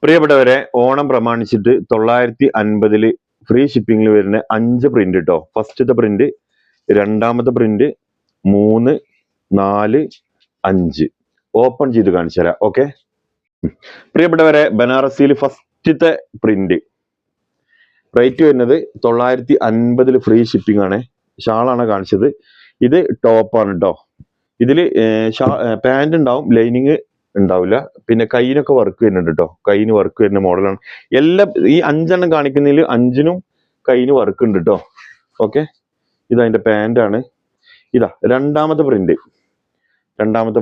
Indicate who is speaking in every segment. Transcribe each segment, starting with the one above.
Speaker 1: പ്രിയപ്പെട്ടവരെ, ഓണം പ്രമാണിച്ചിട്ട് 950 ഫ്രീ ഷിപ്പിംഗിൽ വരുന്ന 5 പ്രിന്റ് കേട്ടോ. ഫസ്റ്റത്തെ പ്രിന്റ്, രണ്ടാമത്തെ പ്രിന്റ്, 3, 4, 5 ഓപ്പൺ ചെയ്ത് കാണിച്ചു തരാം. ഓക്കെ പ്രിയപ്പെട്ടവരെ, ബനാറസിയിൽ ഫസ്റ്റത്തെ പ്രിന്റ് റേറ്റ് വരുന്നത് 950 ഫ്രീ ഷിപ്പിംഗ് ആണ്. ഷാളാണ് കാണിച്ചത്. ഇത് ടോപ്പാണ് കേട്ടോ. ഇതില് പാന്റ് ഉണ്ടാവും, ലൈനിങ് ഉണ്ടാവില്ല. പിന്നെ കൈയിനൊക്കെ വർക്ക് വരുന്നുണ്ട് കേട്ടോ. കൈയിന് വർക്ക് വരുന്ന മോഡലാണ്. എല്ലാം ഈ 5 കാണിക്കുന്നതിൽ 5 കൈയിന് വർക്ക് ഉണ്ട് കേട്ടോ. ഓക്കെ, ഇതതിന്റെ പാന്റ് ആണ്. ഇതാ രണ്ടാമത്തെ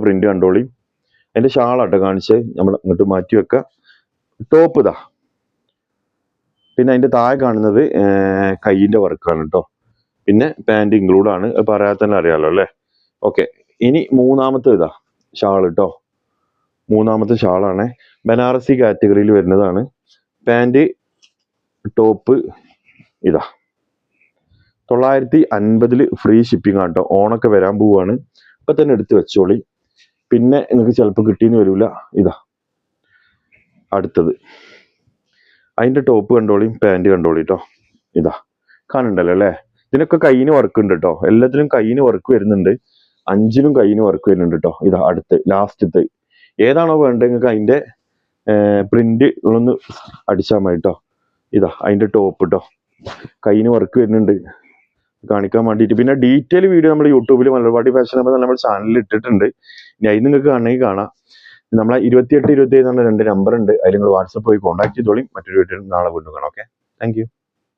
Speaker 1: പ്രിന്റ് കണ്ടോളി. അതിന്റെ ഷാളാട്ടോ കാണിച്ചത്. നമ്മൾ ഇങ്ങോട്ട് മാറ്റി വെക്കാം. ടോപ്പ് ഇതാ. പിന്നെ അതിന്റെ താഴെ കാണുന്നത് കൈയിന്റെ വർക്കാണ് കേട്ടോ. പിന്നെ പാന്റ് ഇൻക്ലൂഡ് ആണ്. പറയാതെ തന്നെ അറിയാലോ അല്ലേ. ഓക്കെ, ഇനി മൂന്നാമത്തെ ഇതാ ഷാൾ കേട്ടോ. മൂന്നാമത്തെ ഷാളാണ്. ബനാറസി കാറ്റഗറിയിൽ വരുന്നതാണ്. പാന്റ് ടോപ്പ് ഇതാ. 950 ഫ്രീ ഷിപ്പിംഗ് ആണ് കേട്ടോ. ഓണൊക്കെ വരാൻ പോവാണ്. ഇപ്പൊ തന്നെ എടുത്ത് വെച്ചോളി. പിന്നെ നിങ്ങൾക്ക് ചിലപ്പോൾ കിട്ടിയെന്ന് വരില്ല. ഇതാ അടുത്തത്. അതിന്റെ ടോപ്പ് കണ്ടോളി, പാന്റ് കണ്ടോളി കേട്ടോ. ഇതാ കാണുന്നുണ്ടല്ലോ അല്ലേ. ഇതിനൊക്കെ കൈയിന് വർക്ക് ഉണ്ട് കേട്ടോ. എല്ലാത്തിനും കൈയിന് വർക്ക് വരുന്നുണ്ട്. 5 കൈയിന് വർക്ക് വരുന്നുണ്ട് കേട്ടോ. ഇതാ അടുത്ത് ലാസ്റ്റത്തെ. ഏതാണോ വേണ്ടത് നിങ്ങൾക്ക് അതിന്റെ പ്രിന്റ് ഒന്ന് അടിച്ചാൽ മതി കേട്ടോ. ഇതാ അതിന്റെ ടോപ്പ് കേട്ടോ. കൈയിന് വർക്ക് വരുന്നുണ്ട് കാണിക്കാൻ വേണ്ടിയിട്ട്. പിന്നെ ഡീറ്റെയിൽ വീഡിയോ നമ്മൾ യൂട്യൂബിൽ മലർവാടി ഫാഷൻ നമ്മുടെ ചാനലിൽ ഇട്ടിട്ടുണ്ട്. ഇനി അതിന് നിങ്ങൾക്ക് കാണണമെങ്കിൽ കാണാം. നമ്മളെ 28, 27 2 നമ്പർ ഉണ്ട്. അതിൽ നിങ്ങൾ വാട്സപ്പ് പോയി കോൺടാക്ട് ചെയ്തോളി. മറ്റൊരു വീഡിയോ നാളെ വീണ്ടും കാണാം. Okay, thank you.